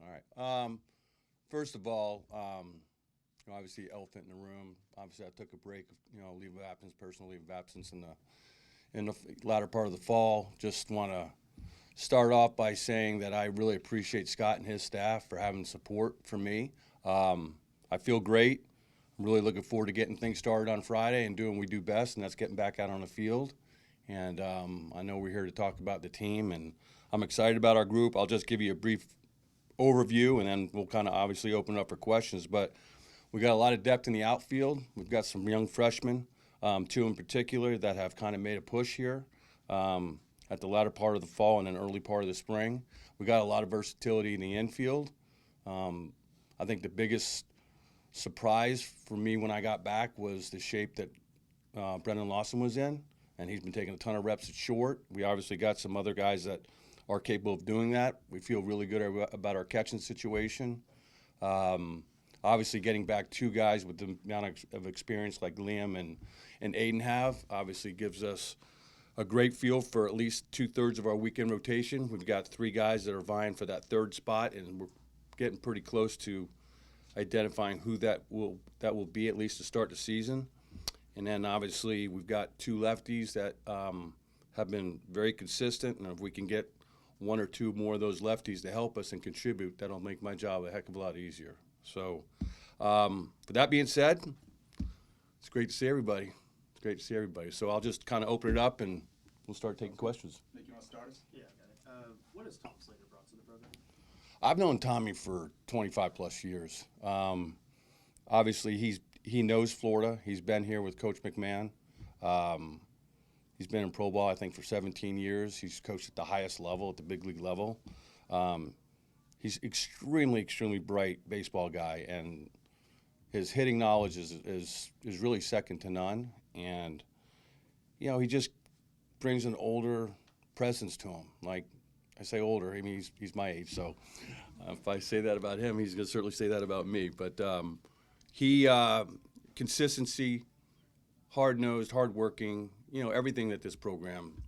All right. First of all, obviously, elephant in the room. Obviously, I took a break, leave of absence, personal leave of absence in the latter part of the fall. Just want to start off by saying that I really appreciate Scott and his staff for having support for me. I feel great. I'm really looking forward to getting things started on Friday and doing what we do best, and that's getting back out on the field. And I know we're here to talk about the team, and I'm excited about our group. I'll just give you a brief overview, and then we'll kind of obviously open up for questions. But we got a lot of depth in the outfield. We've got some young freshmen, two in particular, that have kind of made a push here at the latter part of the fall and then early part of the spring. We got a lot of versatility in the infield. I think the biggest surprise for me when I got back was the shape that Brendan Lawson was in, and he's been taking a ton of reps at short. We obviously got some other guys that are capable of doing that. We feel really good about our catching situation. Obviously, getting back two guys with the amount of experience like Liam and Aiden have obviously gives us a great feel for at least 2/3 of our weekend rotation. We've got three guys that are vying for that third spot, and we're getting pretty close to identifying who that will be, at least to start the season. And then obviously we've got two lefties that have been very consistent, and if we can get one or two more of those lefties to help us and contribute, that'll make my job a heck of a lot easier. So, with that being said, it's great to see everybody. It's great to see everybody. So I'll just kind of open it up and we'll start taking questions. Nick, you want to start us? Yeah, I got it. What has Tom Slater brought to the program? I've known Tommy for 25 plus years. Obviously, he knows Florida. He's been here with Coach McMahon. He's been in pro ball, I think, for 17 years. He's coached at the highest level, at the big league level. He's extremely bright baseball guy, and his hitting knowledge is really second to none. And he just brings an older presence to him. Like I say, older. I mean, he's my age, so if I say that about him, he's gonna certainly say that about me. But he consistency, hard-nosed, hardworking. Everything that this program,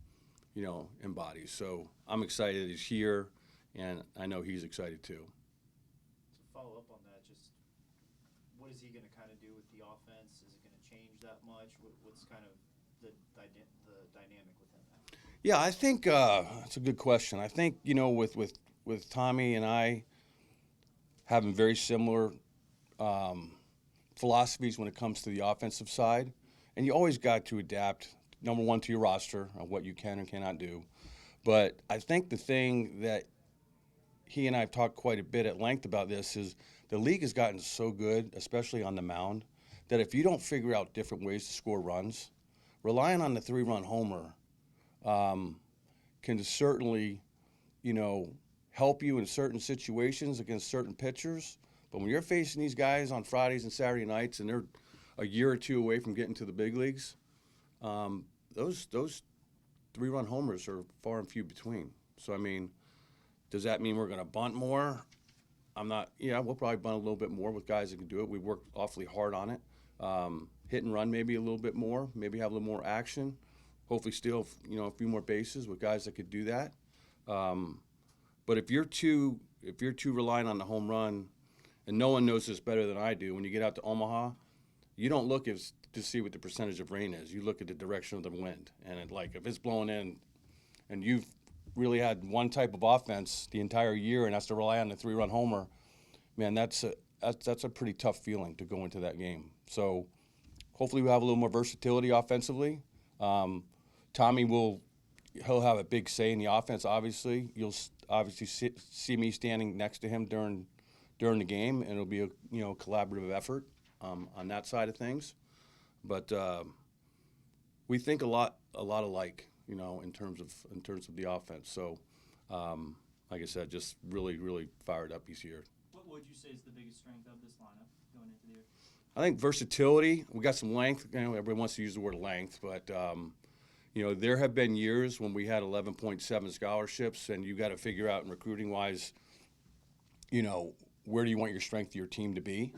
embodies. So I'm excited he's here, and I know he's excited too. To follow up on that, just what is he going to kind of do with the offense? Is it going to change that much? What's kind of the dynamic with him now? Yeah, I think that's a good question. I think with Tommy and I having very similar philosophies when it comes to the offensive side, and you always got to adapt. Number one, to your roster of what you can and cannot do. But I think the thing that he and I have talked quite a bit at length about this is the league has gotten so good, especially on the mound, that if you don't figure out different ways to score runs, relying on the 3-run homer can certainly, help you in certain situations against certain pitchers. But when you're facing these guys on Fridays and Saturday nights and they're a year or two away from getting to the big leagues, those 3-run homers are far and few between. So, I mean, does that mean we're going to bunt more? I'm not. Yeah, we'll probably bunt a little bit more with guys that can do it. We worked awfully hard on it. Hit and run maybe a little bit more, maybe have a little more action. Hopefully steal, a few more bases with guys that could do that. But if you're too relying on the home run, and no one knows this better than I do, when you get out to Omaha, you don't look to see what the percentage of rain is. You look at the direction of the wind, and if it's blowing in, and you've really had one type of offense the entire year, and has to rely on the 3-run homer, man, that's a pretty tough feeling to go into that game. So hopefully we'll have a little more versatility offensively. Tommy he'll have a big say in the offense. Obviously, you'll obviously see me standing next to him during the game, and it'll be a collaborative effort on that side of things. But we think a lot alike, in terms of the offense. So, like I said, just really fired up he's here. What would you say is the biggest strength of this lineup going into the year? I think versatility. We got some length. Everybody wants to use the word length, but there have been years when we had 11.7 scholarships, and you got to figure out, in recruiting wise, where do you want your strength of your team to be?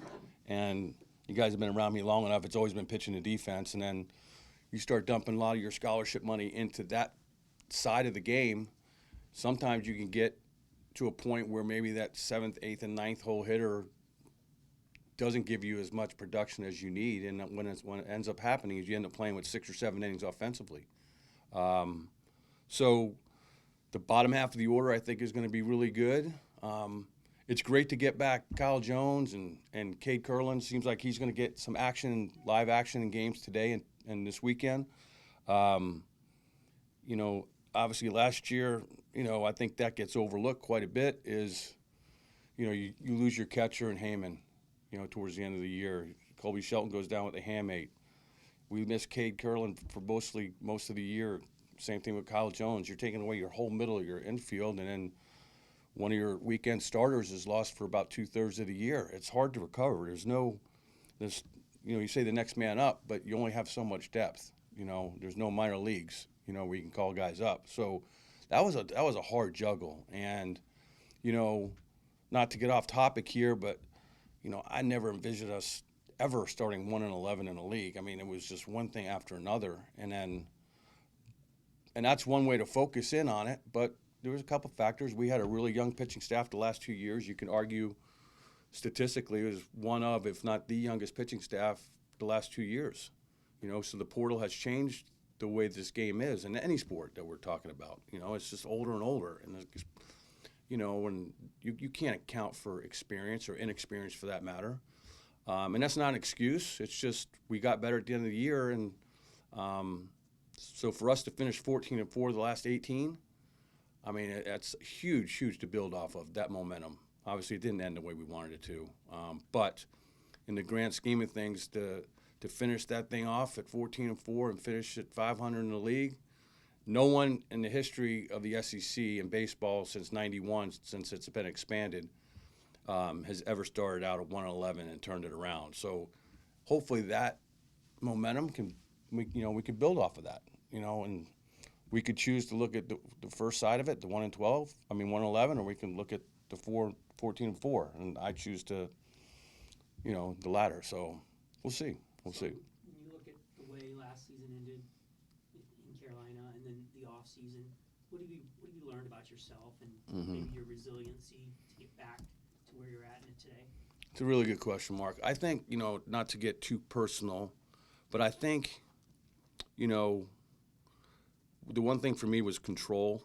And you guys have been around me long enough. It's always been pitching to defense, and then you start dumping a lot of your scholarship money into that side of the game. Sometimes you can get to a point where maybe that 7th, 8th, and 9th hole hitter doesn't give you as much production as you need, and when it ends up happening is you end up playing with 6 or 7 innings offensively. So the bottom half of the order I think is going to be really good. It's great to get back Kyle Jones and Cade Curlin. Seems like he's going to get some action, live action in games today and this weekend. You know, obviously last year, you know, I think that gets overlooked quite a bit is, you know, you lose your catcher in Heyman, you know, towards the end of the year. Colby Shelton goes down with a hamate. We missed Cade Curlin for mostly most of the year. Same thing with Kyle Jones. You're taking away your whole middle of your infield, and then one of your weekend starters is lost for about 2/3 of the year. It's hard to recover. There's, you know, you say the next man up, but you only have so much depth. You know, there's no minor leagues, you know, where you can call guys up. So that was a hard juggle. And, you know, not to get off topic here, but, you know, I never envisioned us ever starting 1-11 in the league. I mean, it was just one thing after another. And that's one way to focus in on it, but there was a couple factors. We had a really young pitching staff the last 2 years. You can argue statistically it was one of, if not the youngest pitching staff the last 2 years. You know, so the portal has changed the way this game is in any sport that we're talking about. You know, it's just older and older. And, you know, and you can't account for experience or inexperience for that matter. And that's not an excuse. It's just we got better at the end of the year. And so for us to finish 14-4 the last 18, I mean, that's huge to build off of, that momentum. Obviously, it didn't end the way we wanted it to. But in the grand scheme of things, to finish that thing off at 14-4 and finish at 500 in the league, no one in the history of the SEC in baseball since '91, since it's been expanded, has ever started out at 1-11 and turned it around. So hopefully that momentum we could build off of that, you know, and we could choose to look at the first side of it, the 1-11, or we can look at the 14-4, and I choose to, you know, the latter. So we'll see. We'll see. When you look at the way last season ended in Carolina and then the off season, what have you learned about yourself and maybe your resiliency to get back to where you're at in it today? It's a really good question, Mark. I think, you know, not to get too personal, but I think, you know, the one thing for me was control.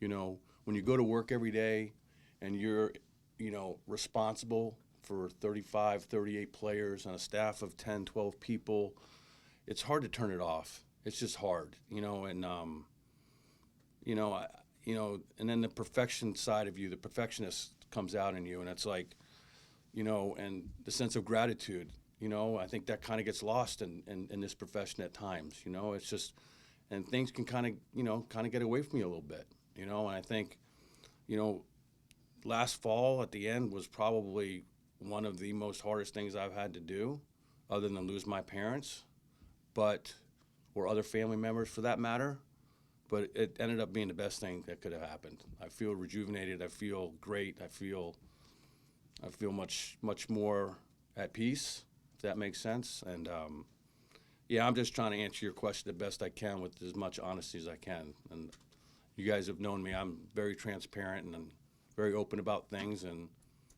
You know, when you go to work every day and you're, you know, responsible for 35, 38 players on a staff of 10, 12 people, it's hard to turn it off. It's just hard, you know, and, and then the perfection side of you, the perfectionist comes out in you, and it's like, you know, and the sense of gratitude, you know, I think that kind of gets lost in this profession at times, you know, it's just, and things can kind of get away from you a little bit, you know, and I think, you know, last fall at the end was probably one of the most hardest things I've had to do, other than lose my parents, or other family members for that matter. But it ended up being the best thing that could have happened. I feel rejuvenated. I feel great. I feel much more at peace, if that makes sense. And yeah, I'm just trying to answer your question the best I can with as much honesty as I can. And you guys have known me. I'm very transparent and I'm very open about things, and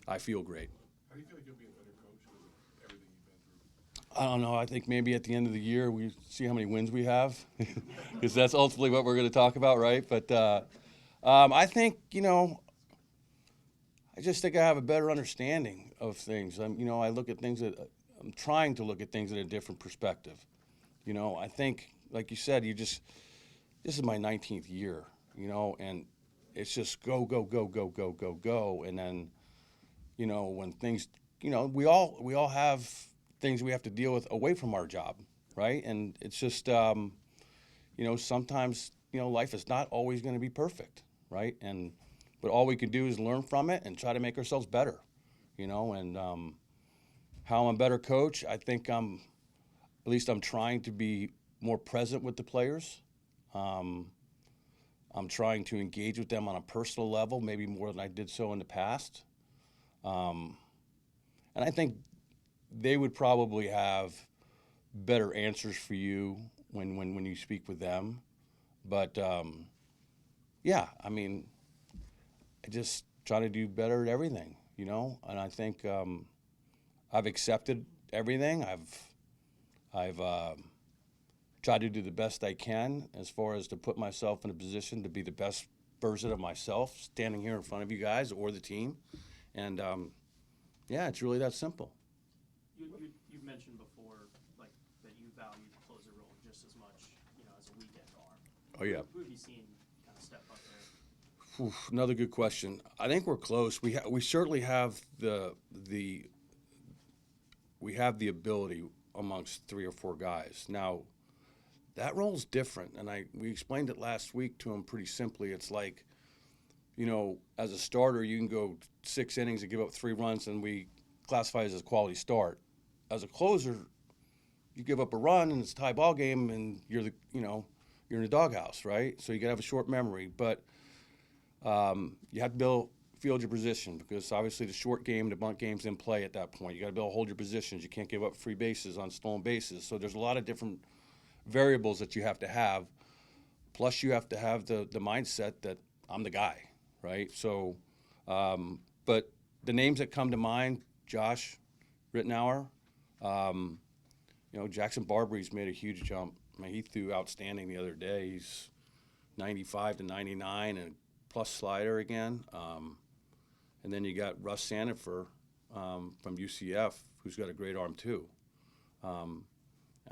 I feel great. How do you feel like you'll be a better coach with everything you've been through? I don't know. I think maybe at the end of the year we see how many wins we have, because that's ultimately what we're going to talk about, right? But I think, you know, I just think I have a better understanding of things. I look at things I'm trying to look at things in a different perspective. You know, I think, like you said, this is my 19th year, you know, and it's just go, and then, you know, when things, you know, we all have things we have to deal with away from our job, right? And it's just, you know, sometimes, you know, life is not always going to be perfect, right? But all we can do is learn from it and try to make ourselves better, you know. And how I'm a better coach, I think I'm trying to be more present with the players. I'm trying to engage with them on a personal level, maybe more than I did so in the past. And I think they would probably have better answers for you when you speak with them. But yeah, I mean, trying to do better at everything, and I think I've accepted everything. I've tried to do the best I can as far as to put myself in a position to be the best version of myself standing here in front of you guys or the team. And, yeah, it's really that simple. You've mentioned before, like, that you value the closer role just as much, as a weekend arm. Oh, yeah. Who have you seen kind of step up there? Oof, another good question. I think we're close. We certainly have we have the ability amongst 3 or 4 guys. Now, that role's different, and we explained it last week to him pretty simply. It's like, as a starter, you can go 6 innings and give up 3 runs, and we classify it as a quality start. As a closer, you give up a run, and it's a tie ball game, and you're in the doghouse, right? So you got to have a short memory, but you have to be able to field your position because obviously the short game, the bunt game's in play at that point. You got to be able to hold your positions. You can't give up free bases on stolen bases. So there's a lot of different variables that you have to have. Plus, you have to have the mindset that I'm the guy, right? So, but the names that come to mind, Josh Rittenauer, Jackson Barbry's made a huge jump. I mean, he threw outstanding the other day. He's 95 to 99 and plus slider again. And then you got Russ Sandifer from UCF, who's got a great arm too. And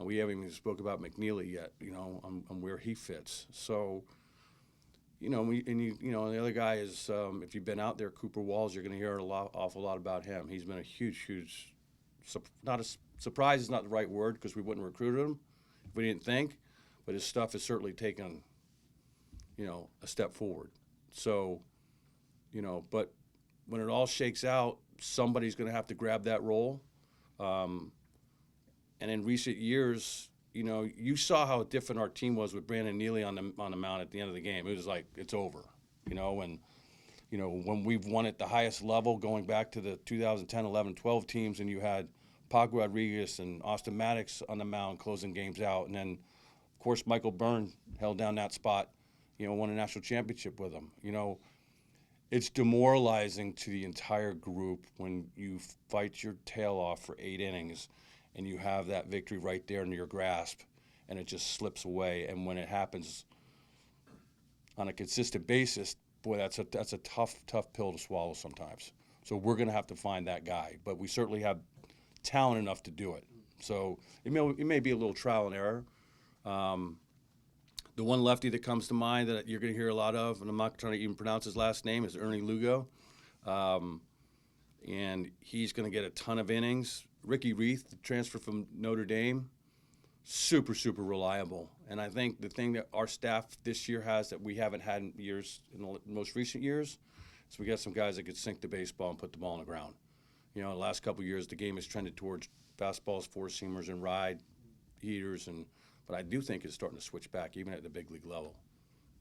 we haven't even spoke about McNeely yet, on where he fits. So, the other guy is, if you've been out there, Cooper Walls, you're going to hear awful lot about him. He's been a huge, not a surprise is not the right word because we wouldn't recruit him if we didn't think, but his stuff has certainly taken, a step forward. So, but when it all shakes out, somebody's going to have to grab that role. And in recent years, you saw how different our team was with Brandon Neely on the mound at the end of the game. It was like it's over, and when we've won at the highest level, going back to the 2010, 11, 12 teams, and you had Pog Rodriguez and Austin Maddox on the mound closing games out, and then of course Michael Byrne held down that spot, won a national championship with him. It's demoralizing to the entire group when you fight your tail off for 8 innings and you have that victory right there in your grasp and it just slips away. And when it happens on a consistent basis, boy, that's a tough pill to swallow sometimes. So we're going to have to find that guy. But we certainly have talent enough to do it. So it may be a little trial and error. The one lefty that comes to mind that you're going to hear a lot of, and I'm not trying to even pronounce his last name, is Ernie Lugo. And he's going to get a ton of innings. Ricky Reith, the transfer from Notre Dame, super reliable. And I think the thing that our staff this year has that we haven't had in the most recent years, is we got some guys that could sink the baseball and put the ball on the ground. The last couple of years, the game has trended towards fastballs, four-seamers, and ride heaters, but I do think it's starting to switch back, even at the big league level.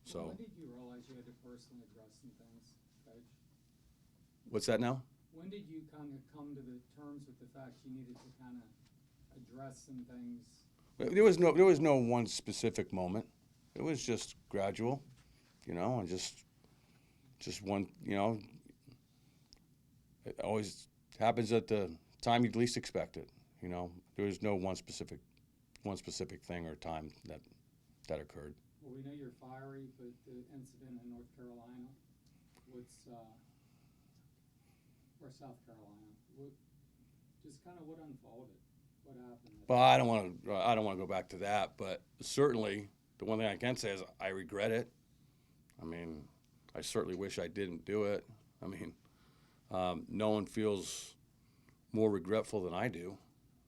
So. When did you realize you had to personally address some things, Coach? What's that now? When did you kind of come to the terms with the fact you needed to kind of address some things? There was no one specific moment. It was just gradual, and just one. It always happens at the time you'd least expect it. There was no one specific thing or time that occurred. Well, we know you're fiery, but the incident in North Carolina, or South Carolina, just kind of what unfolded, what happened? Well, I don't want to go back to that, but certainly the one thing I can say is I regret it. I mean, I certainly wish I didn't do it. I mean, no one feels more regretful than I do.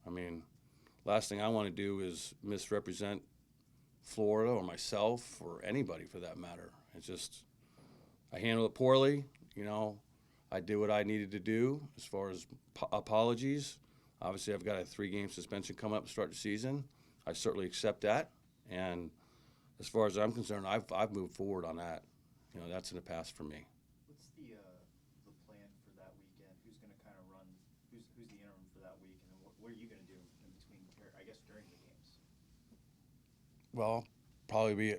I mean, last thing I want to do is misrepresent Florida or myself or anybody for that matter. It's just, I handled it poorly. I did what I needed to do as far as apologies. Obviously, I've got a 3-game suspension coming up to start the season. I certainly accept that. And as far as I'm concerned, I've moved forward on that. That's in the past for me. What's the plan for that weekend? Who's going to kind of run? Who's the interim for that week? And then what are you going to do in between? I guess during the games. Well, probably be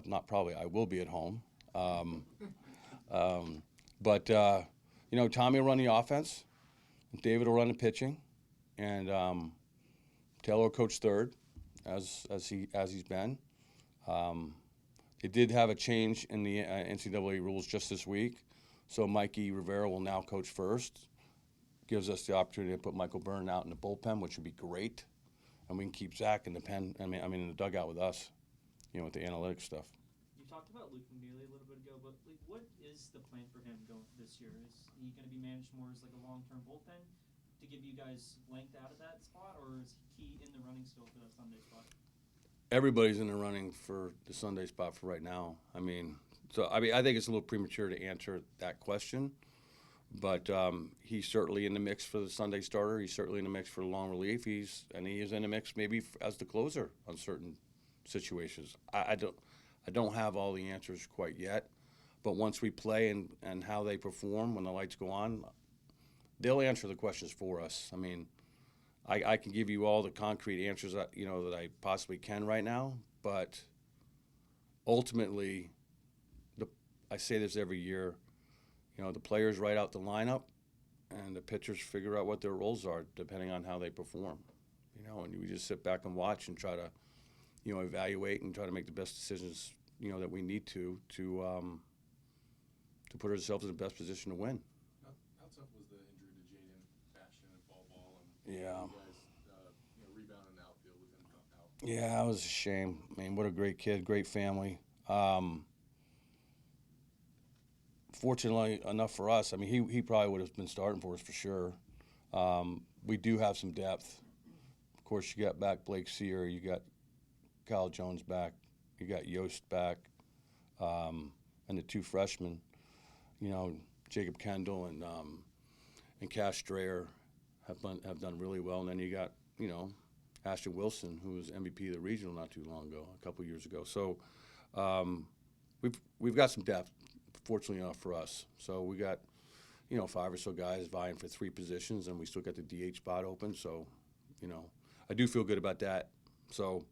not probably. I will be at home. But Tommy will run the offense, David will run the pitching, and Taylor will coach third, as he's been. They did have a change in the NCAA rules just this week, so Mikey Rivera will now coach first. Gives us the opportunity to put Michael Byrne out in the bullpen, which would be great, and we can keep Zach in the pen. I mean in the dugout with us, with the analytics stuff. You talked about Luke McNeely a little bit ago, but like, what is the plan for him going this year? Is he going to be managed more as like a long-term bullpen to give you guys length out of that spot, or is he in the running still for that Sunday spot? Everybody's in the running for the Sunday spot for right now. I think it's a little premature to answer that question, but he's certainly in the mix for the Sunday starter. He's certainly in the mix for the long relief. He is in the mix maybe as the closer on certain situations. I don't have all the answers quite yet, but once we play and how they perform when the lights go on, they'll answer the questions for us. I mean, I can give you all the concrete answers that I possibly can right now, but ultimately, I say this every year, the players write out the lineup, and the pitchers figure out what their roles are depending on how they perform. And we just sit back and watch and try to, evaluate and try to make the best decisions, that we need to put ourselves in the best position to win. How tough was the injury to Jaden Bastion and ball and Yeah. you guys, rebound in the outfield with him out? Yeah, that was a shame. I mean, what a great kid, great family. Fortunately enough for us, I mean, he probably would have been starting for us for sure. We do have some depth. Of course, you got back Blake Sear, you got Kyle Jones back, you got Yost back, and the two freshmen, Jacob Kendall and Cash Strayer have done really well. And then you got, Ashton Wilson, who was MVP of the regional not too long ago, a couple years ago. So we've got some depth, fortunately enough for us. So we got, 5 or so guys vying for 3 positions, and we still got the DH spot open. So, I do feel good about that. So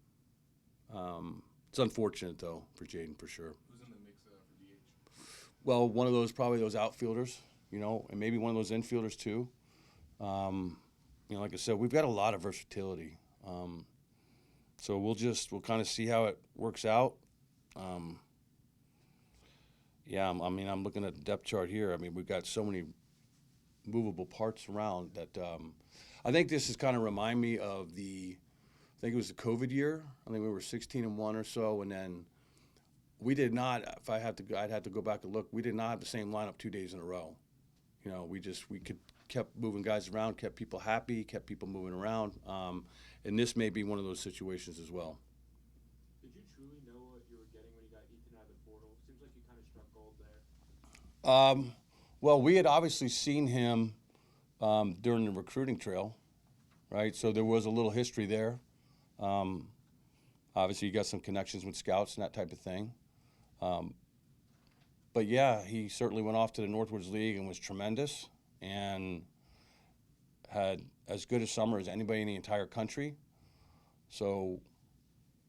it's unfortunate, though, for Jaden, for sure. Who's in the mix for DH? Well, one of those, probably those outfielders, and maybe one of those infielders, too. Like I said, we've got a lot of versatility. So we'll kind of see how it works out. I'm looking at the depth chart here. I mean, we've got so many movable parts around that I think this is kind of remind me of I think it was the COVID year. I think we were 16-1 or so, and then we did not. If I'd have to go back and look. We did not have the same lineup 2 days in a row. We kept moving guys around, kept people happy, kept people moving around, and this may be one of those situations as well. Did you truly know what you were getting when you got Ethan out of the portal? Seems like you kind of struck gold there. Well, we had obviously seen him during the recruiting trail, right? So there was a little history there. Obviously, you got some connections with scouts and that type of thing. But yeah, he certainly went off to the Northwoods League and was tremendous and had as good a summer as anybody in the entire country. So,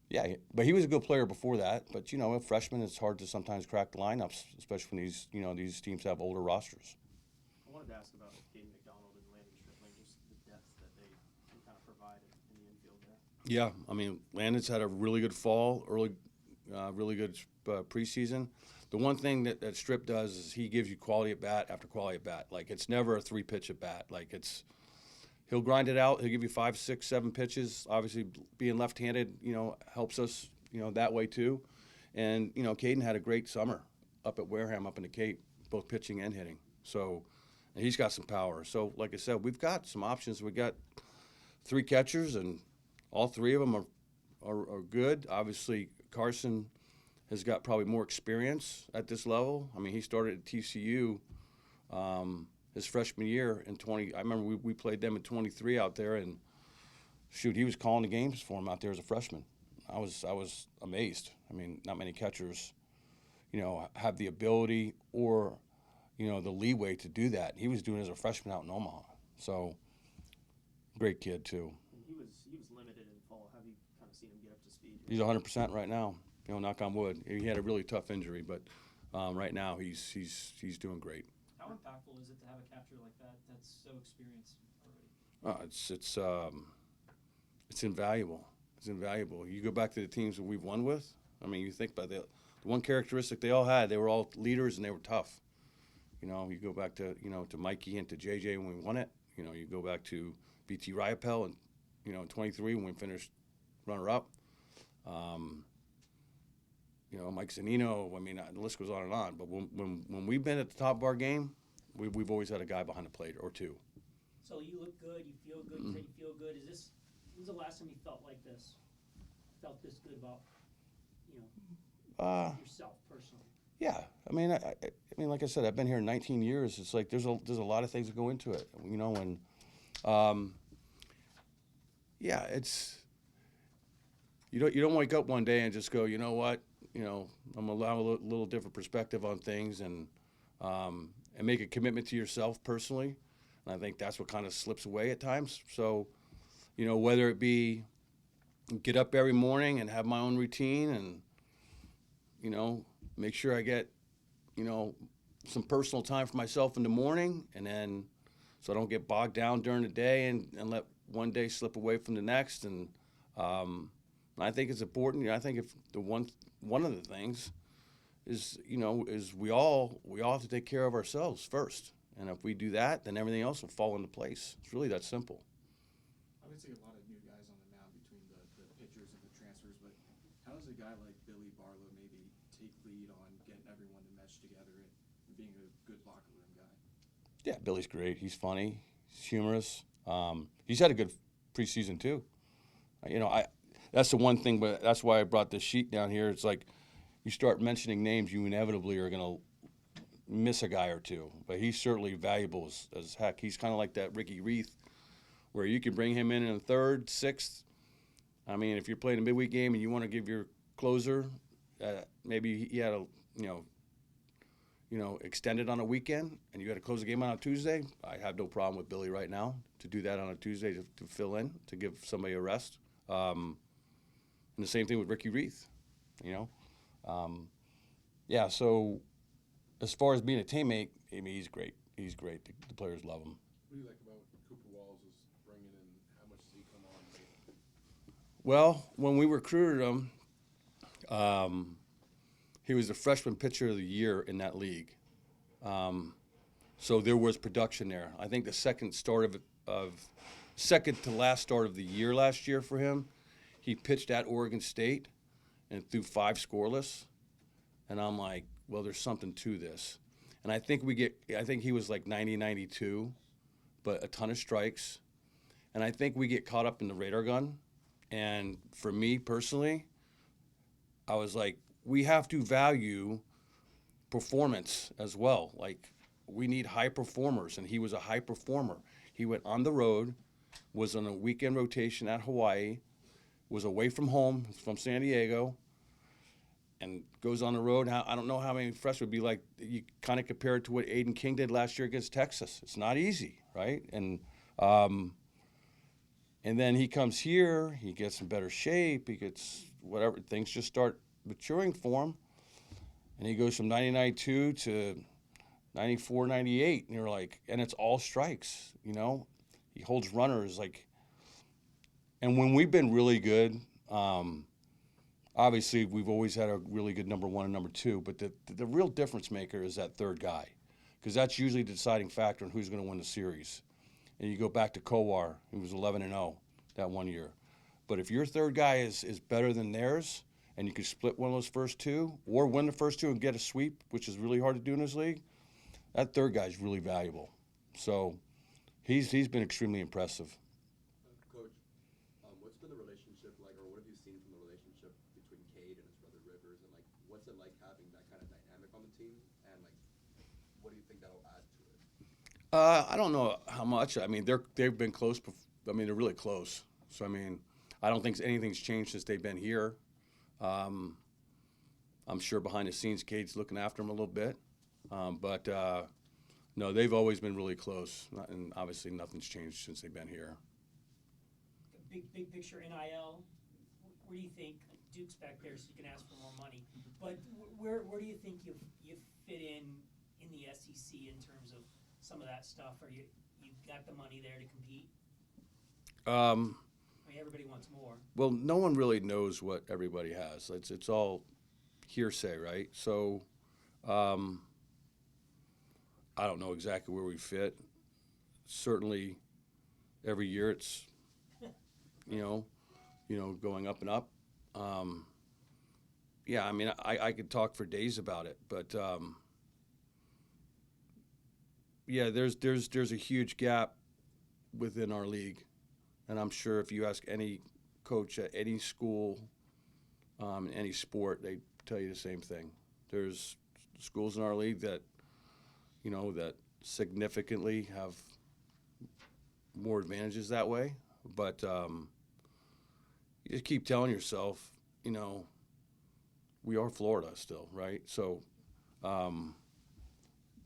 yeah, but he was a good player before that. But, a freshman, it's hard to sometimes crack the lineups, especially when these teams have older rosters. I wanted to ask about Caden McDonald and Landon Stripling, just the depth that they can kind of provide in the infield there. Yeah, I mean, Landon's had a really good fall, really good preseason. The one thing that Strip does is he gives you quality at bat after quality at bat. Like, it's never a 3-pitch at bat. Like, he'll grind it out. He'll give you 5, 6, 7 pitches. Obviously, being left-handed, helps us, that way too. And, Caden had a great summer up at Wareham, up in the Cape, both pitching and hitting. So, and he's got some power. So, like I said, we've got some options. We've got 3 catchers, and all 3 of them are good. Obviously, Carson has got probably more experience at this level. I mean, he started at TCU his freshman year in 20. I remember we played them in 23 out there, and shoot, he was calling the games for him out there as a freshman. I was amazed. I mean, not many catchers, have the ability or, the leeway to do that. He was doing it as a freshman out in Omaha. So, great kid too. And he was limited in fall. Have you kind of seen him get up to speed? He's 100% right now. Knock on wood. He had a really tough injury, but right now he's doing great. How impactful is it to have a capture like that that's so experienced already? It's invaluable. It's invaluable. You go back to the teams that we've won with. I mean, you think about the one characteristic they all had. They were all leaders and they were tough. You know, you go back to to Mikey and to JJ when we won it. You know, you go back to BT Riopel and in 23 when we finished runner up. Mike Zanino. I mean, the list goes on and on. But when we've been at the top of our game, we've always had a guy behind the plate or two. So you look good, you feel good, you say you feel good. When's the last time you felt like this? Felt this good about, yourself personally? Yeah, I mean, I mean, like I said, I've been here 19 years. It's like there's a lot of things that go into it, and yeah, it's you don't wake up one day and just go, you know what, I'm gonna allow a little different perspective on things and make a commitment to yourself personally, and I think that's what kind of slips away at times. So, whether it be get up every morning and have my own routine and make sure I get, some personal time for myself in the morning, and then so I don't get bogged down during the day and let one day slip away from the next. And I think it's important. I think if the one of the things is, is we all have to take care of ourselves first. And if we do that, then everything else will fall into place. It's really that simple. Obviously, a lot of new guys on the mound between the pitchers and the transfers, but how does a guy like Billy Barlow maybe take lead on getting everyone to mesh together and being a good locker room guy? Yeah, Billy's great. He's funny. He's humorous. He's had a good preseason too. That's the one thing, but that's why I brought this sheet down here. It's like you start mentioning names, you inevitably are going to miss a guy or two. But he's certainly valuable as heck. He's kind of like that Ricky Reith, where you can bring him in the third, sixth. I mean, if you're playing a midweek game and you want to give your closer, maybe he had a extended on a weekend, and you got to close the game on a Tuesday. I have no problem with Billy right now to do that on a Tuesday to fill in, to give somebody a rest. And the same thing with Ricky Reith, Yeah, so as far as being a teammate, I mean, he's great. He's great. The players love him. What do you like about Cooper Walls is bringing in, how much does he come on? Well, when we recruited him, he was the freshman pitcher of the year in that league. So there was production there. I think the second to last start of the year last year for him, he pitched at Oregon State and threw 5 scoreless. And I'm like, well, there's something to this. And I think he was like 90-92, but a ton of strikes. And I think we get caught up in the radar gun. And for me personally, I was like, we have to value performance as well. Like, we need high performers, and he was a high performer. He went on the road, was on a weekend rotation at Hawaii, was away from home, from San Diego, and goes on the road. I don't know how many freshmen would be like. You kind of compare it to what Aiden King did last year against Texas. It's not easy, right? And then he comes here, he gets in better shape, he gets whatever, things just start maturing for him, and he goes from 90-92 to 94-98, and you're like, and it's all strikes, He holds runners, like, and when we've been really good, obviously we've always had a really good number 1 and number 2, but the real difference maker is that third guy, because that's usually the deciding factor in who's going to win the series. And you go back to Kowar, who was 11-0 that one year. But if your third guy is better than theirs, and you can split one of those first 2, or win the first 2 and get a sweep, which is really hard to do in this league, that third guy is really valuable. So he's been extremely impressive. Coach, what's been the relationship like, or what have you seen from the relationship between Cade and his brother Rivers, and like, what's it like having that kind of dynamic on the team, and like, what do you think that'll add to it? I don't know how much. I mean, they've been close. I mean, they're really close. So I mean, I don't think anything's changed since they've been here. I'm sure behind the scenes, Cade's looking after him a little bit. But no, they've always been really close, and obviously nothing's changed since they've been here. Big picture NIL. Where do you think Duke's back there, so you can ask for more money? But where do you think you fit in in the SEC in terms of some of that stuff? Are you got the money there to compete? I mean, everybody wants more. Well, no one really knows what everybody has. It's all hearsay, right? So, I don't know exactly where we fit. Certainly, every year it's, going up and up. Yeah, I mean, I could talk for days about it, but yeah, there's a huge gap within our league, and I'm sure if you ask any coach at any school, in any sport, they tell you the same thing. There's schools in our league that, that significantly have more advantages that way, but you just keep telling yourself, we are Florida still, right? So,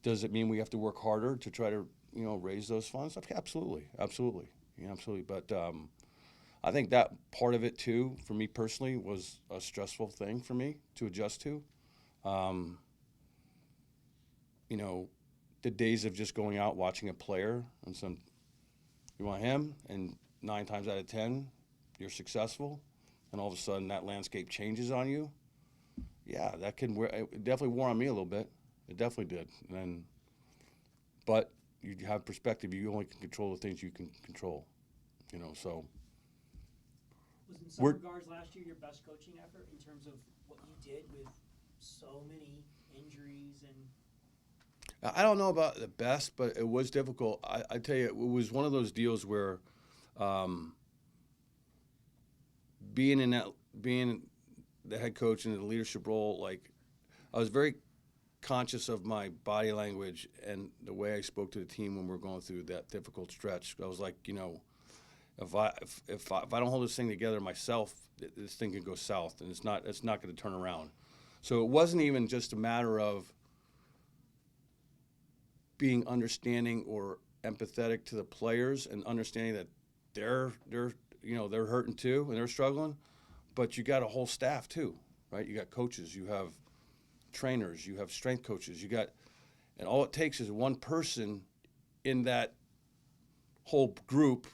does it mean we have to work harder to try to, raise those funds? Absolutely, absolutely, absolutely. But I think that part of it too, for me personally, was a stressful thing for me to adjust to. The days of just going out watching a player and saying, you want him, and 9 times out of 10, you're successful, and all of a sudden that landscape changes on you. Yeah, it definitely wore on me a little bit. It definitely did. But you have perspective. You only can control the things you can control. So. Was in some regards last year your best coaching effort in terms of what you did with so many injuries and? I don't know about the best, but it was difficult. I tell you, it was one of those deals where, being the head coach in the leadership role, like, I was very conscious of my body language and the way I spoke to the team when we were going through that difficult stretch. I was like, if I don't hold this thing together myself, this thing can go south, and it's not going to turn around. So it wasn't even just a matter of being understanding or empathetic to the players and understanding that they're hurting too and they're struggling, but you got a whole staff too, right? You got coaches, you have trainers, you have strength coaches, and all it takes is one person in that whole group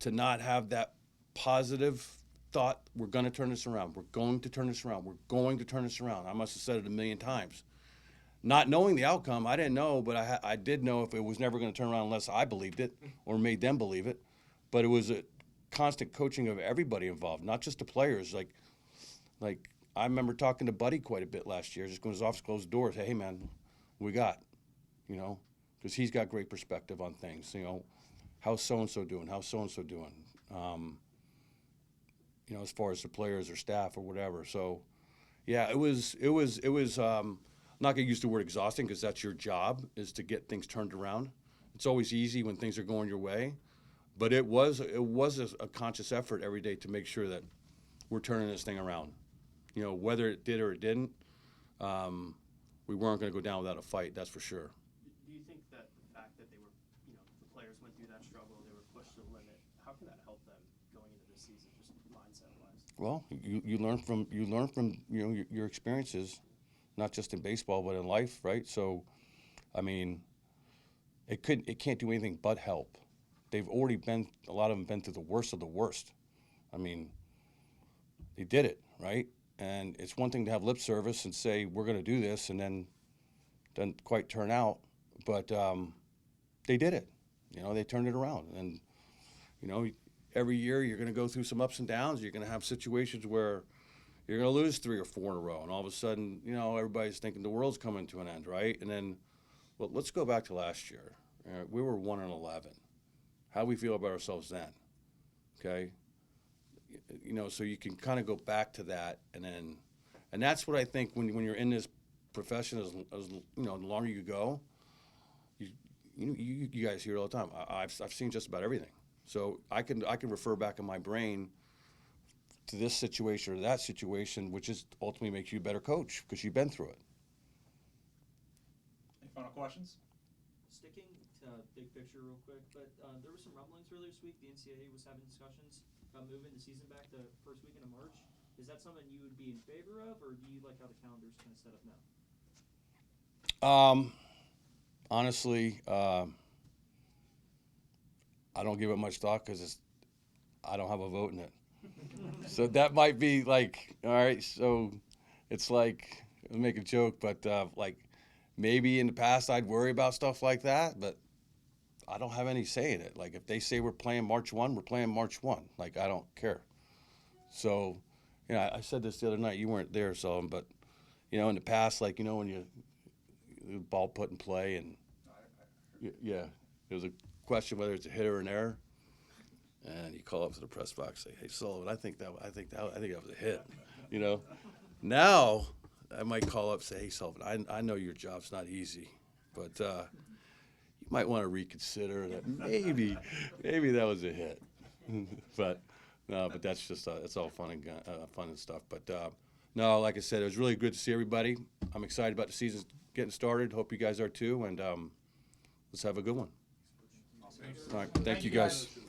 to not have that positive thought, we're going to turn this around, we're going to turn this around, we're going to turn this around. I must have said it 1,000,000 times. Not knowing the outcome, I didn't know, but I did know if it was never going to turn around unless I believed it or made them believe it. But it was a constant coaching of everybody involved, not just the players. Like I remember talking to Buddy quite a bit last year, just going to his office, close the door, say, hey, man, we got, because he's got great perspective on things. How's so-and-so doing? How's so-and-so doing? As far as the players or staff or whatever. So, yeah, it was I'm not going to use the word exhausting because that's your job, is to get things turned around. It's always easy when things are going your way, but it was a conscious effort every day to make sure that we're turning this thing around. Whether it did or it didn't, we weren't going to go down without a fight, that's for sure. Do you think that the fact that they were, the players went through that struggle, they were pushed to the limit, how can that help them going into this season, just mindset-wise? Well, you learn from your experiences, not just in baseball but in life, right? So, I mean, it can't do anything but help. They've already a lot of them been through the worst of the worst. I mean, they did it, right? And it's one thing to have lip service and say we're going to do this, and then doesn't quite turn out, but they did it. They turned it around, and every year you're going to go through some ups and downs. You're going to have situations where you're going to lose 3 or 4 in a row, and all of a sudden, everybody's thinking the world's coming to an end, right? And then, well, let's go back to last year. We were 1-11. How do we feel about ourselves then? Okay, so you can kind of go back to that, and that's what I think when you're in this profession, as the longer you go, you guys hear it all the time. I've seen just about everything, so I can refer back in my brain to this situation or that situation, which is ultimately makes you a better coach because you've been through it. Any final questions? Sticking to big picture real quick, but there were some rumblings earlier this week. The NCAA was having discussions about moving the season back to first weekend of March. Is that something you would be in favor of, or do you like how the calendar's kind of set up now? Honestly, I don't give it much thought because I don't have a vote in it. So that might be like, all right, so it's like, I'll make a joke, but like maybe in the past I'd worry about stuff like that, but I don't have any say in it. Like if they say we're playing March 1, we're playing March 1. Like I don't care. So, you know, I said this the other night, you weren't there, Sullivan, but, you know, in the past, like, you know, when the ball put in play and, yeah, there was a question whether it's a hit or an error. And you call up to the press box, say, "Hey Sullivan, I think that was a hit." You know. Now I might call up, and say, "Hey Sullivan, I know your job's not easy, but you might want to reconsider that. Maybe that was a hit." But no, but that's just it's all fun and stuff. But no, like I said, it was really good to see everybody. I'm excited about the season getting started. Hope you guys are too, and let's have a good one. All right, thank you guys.